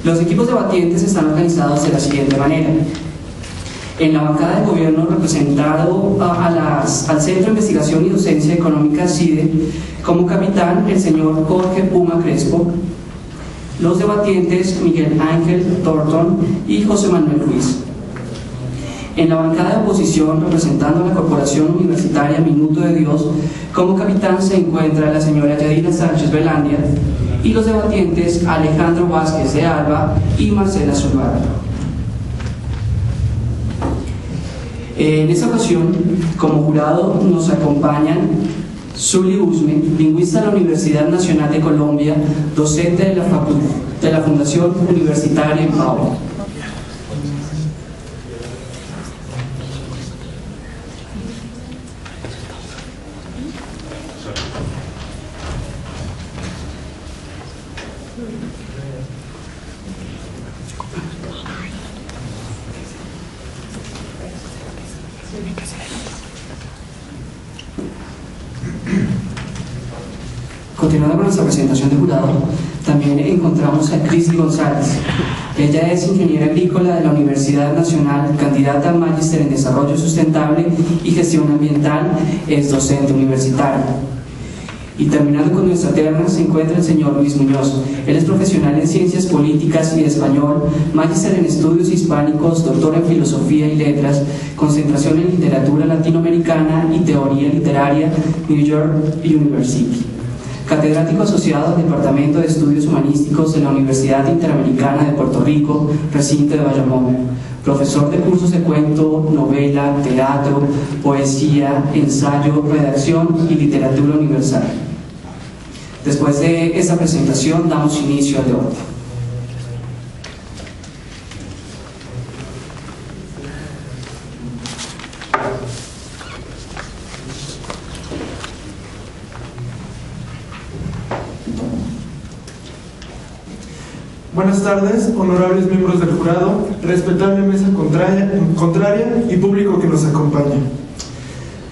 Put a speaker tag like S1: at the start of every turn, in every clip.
S1: Los equipos debatientes están organizados de la siguiente manera. En la bancada de gobierno, representado al Centro de Investigación y Docencia Económica CIDE, como capitán el señor Jorge Puma Crespo. Los debatientes Miguel Ángel Thornton y José Manuel Ruiz. En la bancada de oposición, representando a la Corporación Universitaria Minuto de Dios, como capitán se encuentra la señora Yadira Sánchez Velandia y los debatientes Alejandro Vázquez de Alba y Marcela Zuluaga. En esta ocasión, como jurado, nos acompañan Zuli Usme, lingüista de la Universidad Nacional de Colombia, docente de la Fundación Universitaria en Pau. Continuando con nuestra presentación de jurado, también encontramos a Cristi González. Ella es ingeniera agrícola de la Universidad Nacional, candidata a Magíster en Desarrollo Sustentable y Gestión Ambiental, es docente universitaria. Y terminando con nuestra terna se encuentra el señor Luis Muñoz. Él es profesional en Ciencias Políticas y Español, magíster en Estudios Hispánicos, doctor en Filosofía y Letras, concentración en Literatura Latinoamericana y Teoría Literaria, New York University. Catedrático asociado al Departamento de Estudios Humanísticos de la Universidad Interamericana de Puerto Rico, recinto de Bayamón. Profesor de cursos de cuento, novela, teatro, poesía, ensayo, redacción y literatura universal. Después de esta presentación, damos inicio al debate.
S2: Buenas tardes, honorables miembros del jurado, respetable mesa contraria y público que nos acompaña.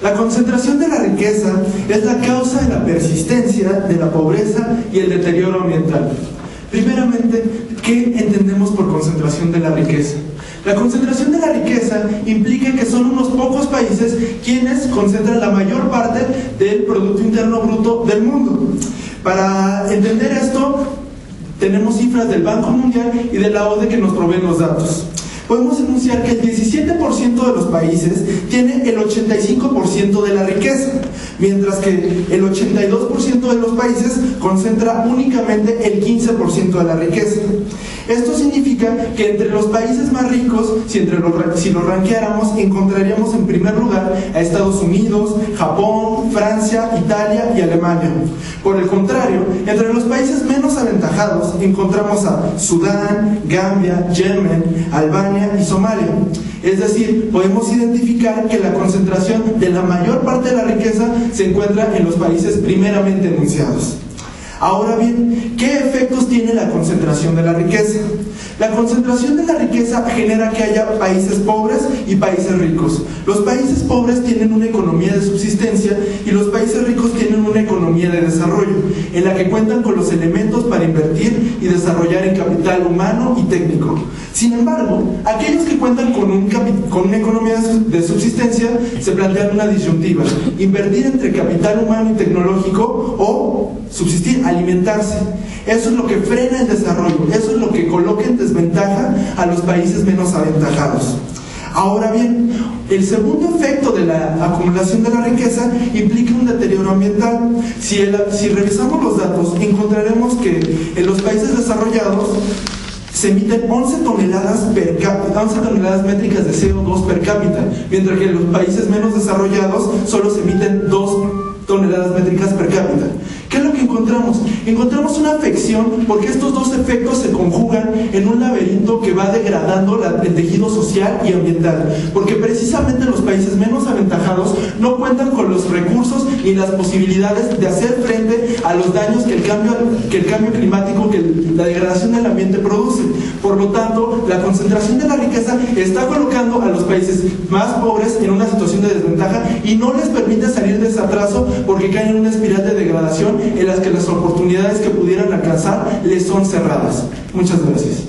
S2: La concentración de la riqueza es la causa de la persistencia de la pobreza y el deterioro ambiental. Primeramente, ¿qué entendemos por concentración de la riqueza? La concentración de la riqueza implica que son unos pocos países quienes concentran la mayor parte del Producto Interno Bruto del mundo. Para entender esto, tenemos cifras del Banco Mundial y de la OCDE que nos proveen los datos. Podemos enunciar que el 17% de los países tiene el 85% de la riqueza, mientras que el 82% de los países concentra únicamente el 15% de la riqueza. Esto significa que entre los países más ricos, si los rankeáramos, encontraríamos en primer lugar a Estados Unidos, Japón, Francia, Italia y Alemania. Por el contrario, entre los países menos aventajados encontramos a Sudán, Gambia, Yemen, Albania y Somalia. Es decir, podemos identificar que la concentración de la mayor parte de la riqueza se encuentra en los países primeramente enunciados. Ahora bien, ¿qué efectos tiene la concentración de la riqueza? La concentración de la riqueza genera que haya países pobres y países ricos. Los países pobres tienen una economía de subsistencia y los países ricos tienen una economía de desarrollo, en la que cuentan con los elementos para invertir y desarrollar en capital humano y técnico. Sin embargo, aquellos que cuentan con una economía de subsistencia se plantean una disyuntiva: invertir entre capital humano y tecnológico o subsistir, alimentarse. Eso es lo que frena el desarrollo, eso es lo que coloca en desventaja a los países menos aventajados. Ahora bien, el segundo efecto de la acumulación de la riqueza implica un deterioro ambiental. Si revisamos los datos, encontraremos que en los países desarrollados se emiten 11 toneladas métricas de CO2 per cápita, mientras que en los países menos desarrollados solo se emiten 2 toneladas métricas per cápita. ¿Qué es lo que encontramos? Encontramos una afección porque estos dos efectos se conjugan en un laberinto que va degradando el tejido social y ambiental, porque precisamente los países menos aventajados no cuentan con los recursos ni las posibilidades de hacer frente a los daños que el cambio climático, que la degradación del ambiente produce. Por lo tanto, la concentración de la riqueza está colocando a los países más pobres en una situación de desventaja y no les permite salir de ese atraso, porque caen en una espiral de degradación en las que las oportunidades que pudieran alcanzar les son cerradas. Muchas gracias.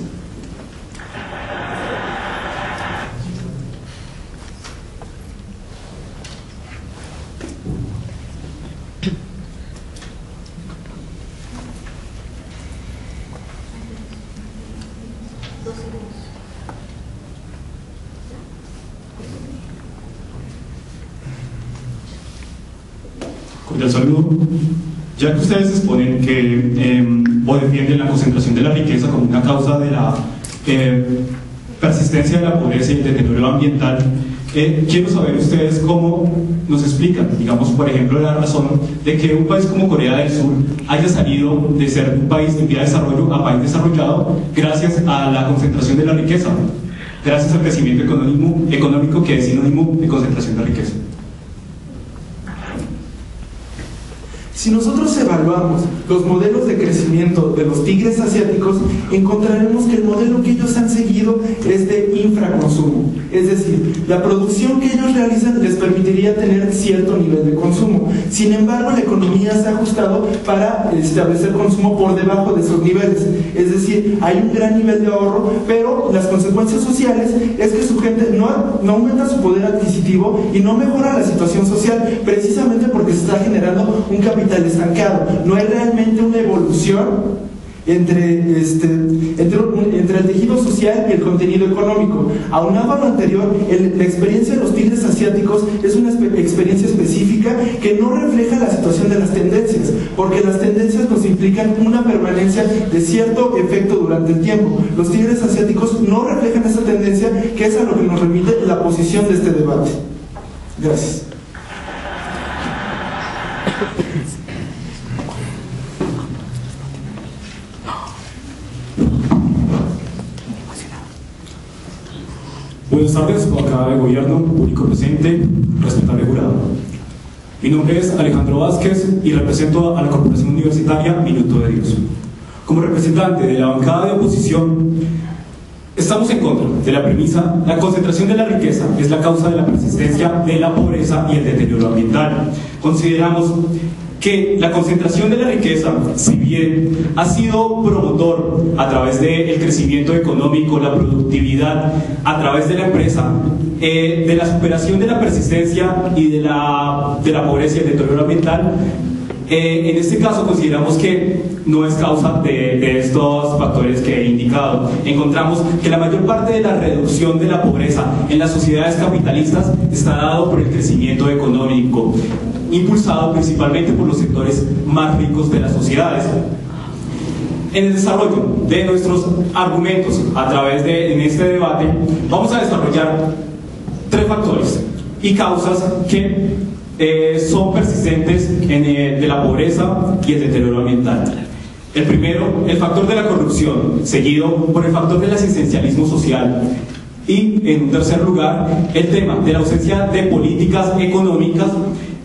S3: Cordial saludo. Ya que ustedes exponen que o defienden la concentración de la riqueza como una causa de la persistencia de la pobreza y el deterioro ambiental, quiero saber ustedes cómo nos explican, digamos, por ejemplo, la razón de que un país como Corea del Sur haya salido de ser un país en vía de desarrollo a país desarrollado gracias a la concentración de la riqueza, gracias al crecimiento económico que es sinónimo de concentración de riqueza.
S2: Si nosotros evaluamos los modelos de crecimiento de los tigres asiáticos, encontraremos que el modelo que ellos han seguido es de infraconsumo. Es decir, la producción que ellos realizan les permitiría tener cierto nivel de consumo. Sin embargo, la economía se ha ajustado para establecer consumo por debajo de esos niveles. Es decir, hay un gran nivel de ahorro, pero las consecuencias sociales es que su gente no aumenta su poder adquisitivo y no mejora la situación social, precisamente porque se está generando un capital estancado. No hay realmente una evolución entre el tejido social y el contenido económico. Aunado a lo anterior, la experiencia de los tigres asiáticos es una experiencia específica que no refleja la situación de las tendencias, porque las tendencias nos implican una permanencia de cierto efecto durante el tiempo. Los tigres asiáticos no reflejan esa tendencia, que es a lo que nos remite la posición de este debate. Gracias.
S3: Buenas tardes, bancada de gobierno, público presente, respetable jurado. Mi nombre es Alejandro Vázquez y represento a la Corporación Universitaria Minuto de Dios. Como representante de la bancada de oposición, estamos en contra de la premisa: la concentración de la riqueza es la causa de la persistencia de la pobreza y el deterioro ambiental. Consideramos que la concentración de la riqueza, si bien ha sido promotor a través del crecimiento económico, la productividad, a través de la empresa, de la superación de la persistencia y de la pobreza y el deterioro ambiental, en este caso consideramos que no es causa de estos factores que he indicado. Encontramos que la mayor parte de la reducción de la pobreza en las sociedades capitalistas está dado por el crecimiento económico, impulsado principalmente por los sectores más ricos de las sociedades. En el desarrollo de nuestros argumentos en este debate, vamos a desarrollar 3 factores y causas que son persistentes de la pobreza y el deterioro ambiental. El primero, el factor de la corrupción, seguido por el factor del asistencialismo social. Y en un tercer lugar, el tema de la ausencia de políticas económicas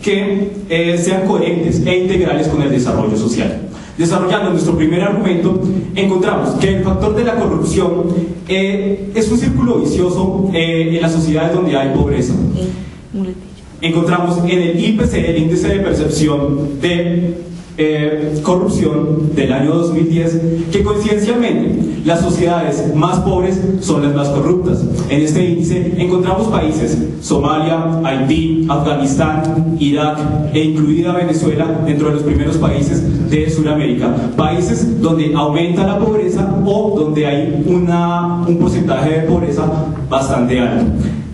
S3: que sean coherentes e integrales con el desarrollo social. Desarrollando nuestro primer argumento, encontramos que el factor de la corrupción es un círculo vicioso en las sociedades donde hay pobreza. Encontramos en el IPC, el índice de percepción de corrupción del año 2010, que coincidencialmente las sociedades más pobres son las más corruptas. En este índice encontramos países: Somalia, Haití, Afganistán, Irak e incluida Venezuela dentro de los primeros países de Sudamérica, países donde aumenta la pobreza o donde hay un porcentaje de pobreza bastante alto.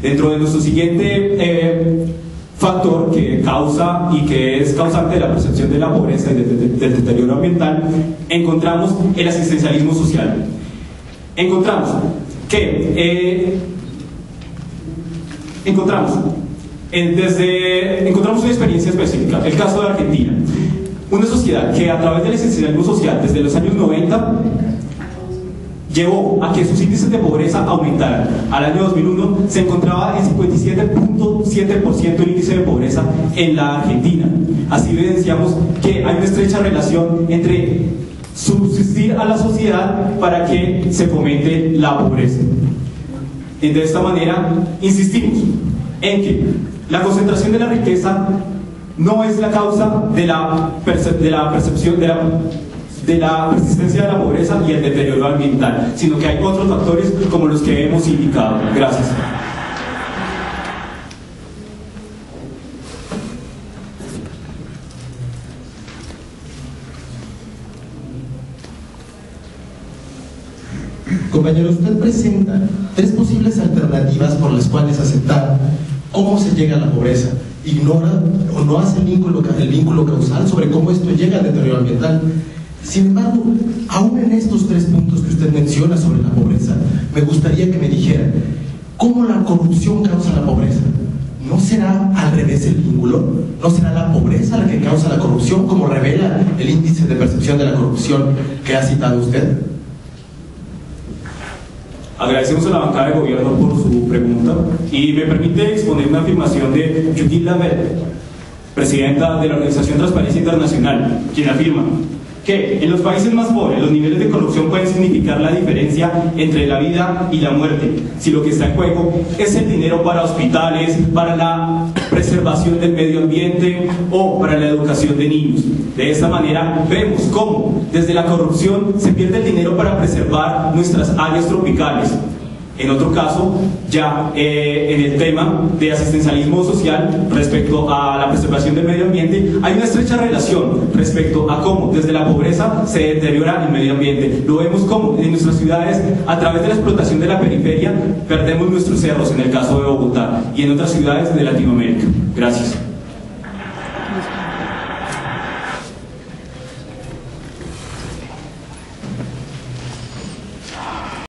S3: Dentro de nuestro siguiente factor que causa y que es causante de la percepción de la pobreza y del deterioro ambiental, encontramos el asistencialismo social. Encontramos una experiencia específica, el caso de Argentina, una sociedad que a través del asistencialismo social desde los años 90 llevó a que sus índices de pobreza aumentaran. Al año 2001 se encontraba en 57.7% el índice de pobreza en la Argentina. Así evidenciamos que hay una estrecha relación entre subsistir a la sociedad para que se fomente la pobreza. De esta manera, insistimos en que la concentración de la riqueza no es la causa de la persistencia de la pobreza y el deterioro ambiental, sino que hay otros factores como los que hemos indicado. Gracias.
S4: Compañero, usted presenta 3 posibles alternativas por las cuales aceptar cómo se llega a la pobreza. Ignora o no hace el vínculo causal sobre cómo esto llega al deterioro ambiental. Sin embargo, aún en estos 3 puntos que usted menciona sobre la pobreza, me gustaría que me dijera cómo la corrupción causa la pobreza. ¿No será al revés el vínculo? ¿No será la pobreza la que causa la corrupción, como revela el índice de percepción de la corrupción que ha citado usted?
S3: Agradecemos a la bancada de gobierno por su pregunta y me permite exponer una afirmación de Judith Lavette, presidenta de la Organización Transparencia Internacional, quien afirma que en los países más pobres los niveles de corrupción pueden significar la diferencia entre la vida y la muerte, si lo que está en juego es el dinero para hospitales, para la preservación del medio ambiente o para la educación de niños. De esta manera vemos cómo desde la corrupción se pierde el dinero para preservar nuestras áreas tropicales. En otro caso, ya en el tema de asistencialismo social respecto a la preservación del medio ambiente, hay una estrecha relación respecto a cómo desde la pobreza se deteriora el medio ambiente. Lo vemos como en nuestras ciudades, a través de la explotación de la periferia, perdemos nuestros cerros, en el caso de Bogotá, y en otras ciudades de Latinoamérica. Gracias.